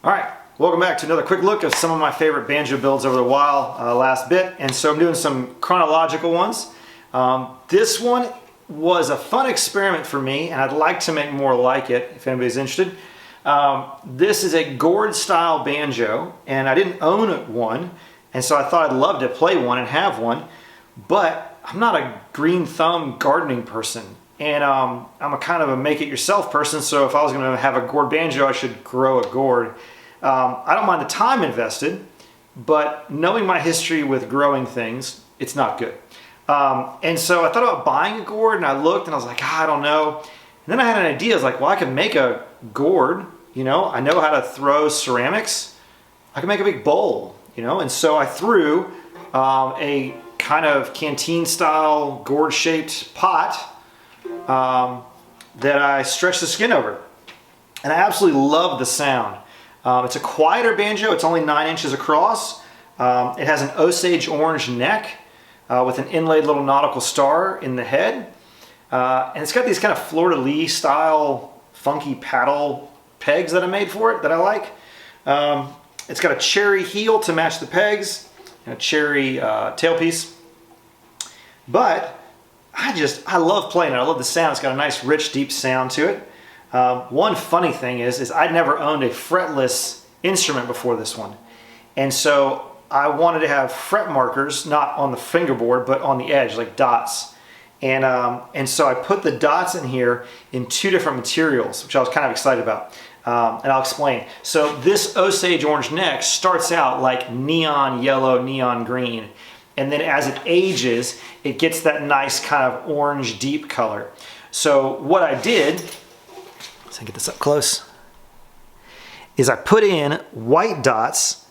All right, welcome back to another quick look of some of my favorite banjo builds over the last bit. And so I'm doing some chronological ones. This one was a fun experiment for me, and I'd like to make more like it if anybody's interested. This is a gourd style banjo, and I didn't own one, and so I thought I'd love to play one and have one, but I'm not a green thumb gardening person. And I'm a kind of a make-it-yourself person, so if I was going to have a gourd banjo, I should grow a gourd. I don't mind the time invested, but knowing my history with growing things, it's not good. And so I thought about buying a gourd, and I looked, and I was like, I don't know. And then I had an idea. I was like, well, I could make a gourd. You know, I know how to throw ceramics. I can make a big bowl, you know. And so I threw a kind of canteen-style gourd-shaped pot that I stretched the skin over, and I absolutely love the sound. It's a quieter banjo. It's only 9 inches across. It has an osage orange neck with an inlaid little nautical star in the head, and it's got these kind of fleur-de-lis style funky paddle pegs that I made for it that I like. It's got a cherry heel to match the pegs and a cherry tailpiece, but I love playing it. I love the sound. It's got a nice, rich, deep sound to it. One funny thing is I'd never owned a fretless instrument before this one. And so I wanted to have fret markers, not on the fingerboard, but on the edge, like dots. And so I put the dots in here in 2 different materials, which I was kind of excited about. And I'll explain. So this osage orange neck starts out like neon yellow, neon green. And then as it ages, it gets that nice kind of orange deep color. So what I did, let's get this up close, is I put in white dots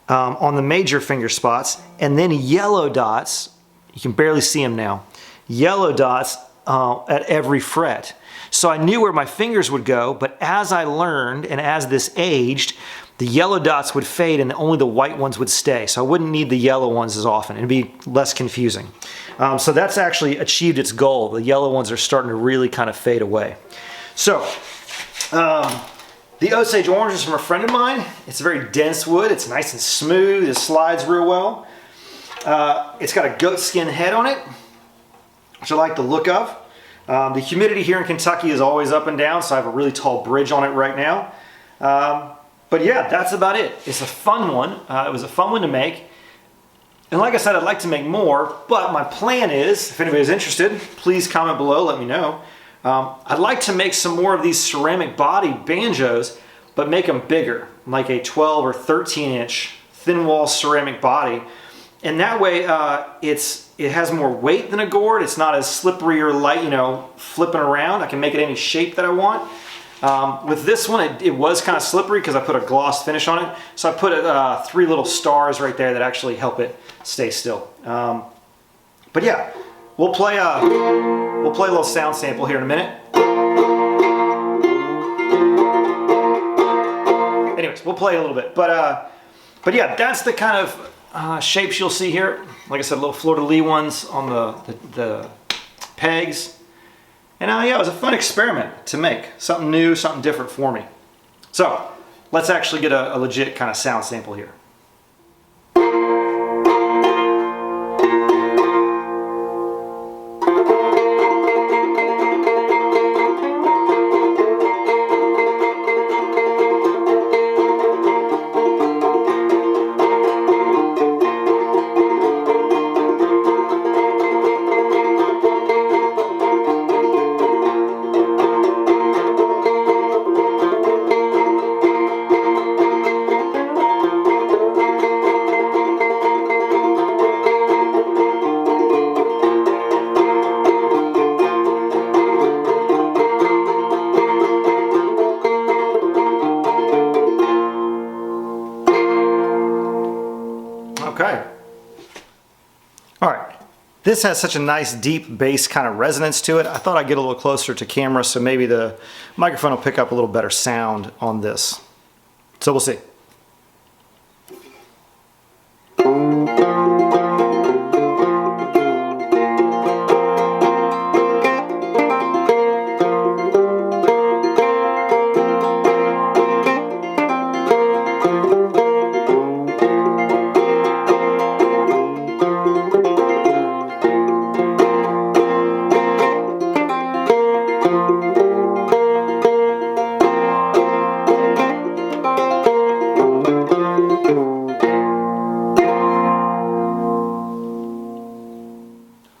on the major finger spots, and then yellow dots, you can barely see them now, yellow dots at every fret. So I knew where my fingers would go, but as I learned and as this aged, the yellow dots would fade and only the white ones would stay. So I wouldn't need the yellow ones as often. It'd be less confusing. So that's actually achieved its goal. The yellow ones are starting to really kind of fade away. So the osage orange is from a friend of mine. It's a very dense wood. It's nice and smooth. It slides real well. It's got a goat skin head on it, which I like the look of. The humidity here in Kentucky is always up and down, so I have a really tall bridge on it right now. But yeah, that's about it. It's a fun one. It was a fun one to make. And like I said, I'd like to make more, but my plan is, if anybody's interested, please comment below, let me know. I'd like to make some more of these ceramic body banjos, but make them bigger, like a 12 or 13 inch thin wall ceramic body. And that way it has more weight than a gourd. It's not as slippery or light, you know, flipping around. I can make it any shape that I want. With this one, it was kind of slippery because I put a gloss finish on it. So I put 3 little stars right there that actually help it stay still. But yeah, we'll play a little sound sample here in a minute. Anyways, we'll play a little bit. But yeah, that's the kind of shapes you'll see here. Like I said, little fleur-de-lis ones on the pegs. And yeah, it was a fun experiment to make. Something new, something different for me. So, let's actually get a legit kind of sound sample here. Okay. All right. This has such a nice deep bass kind of resonance to it. I thought I'd get a little closer to camera so maybe the microphone will pick up a little better sound on this. So we'll see.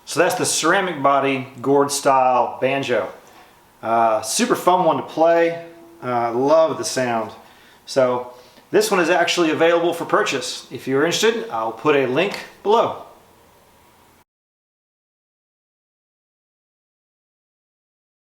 So that's the ceramic body gourd style banjo. Super fun one to play. Love the sound. So this one is actually available for purchase. If you're interested, I'll put a link below.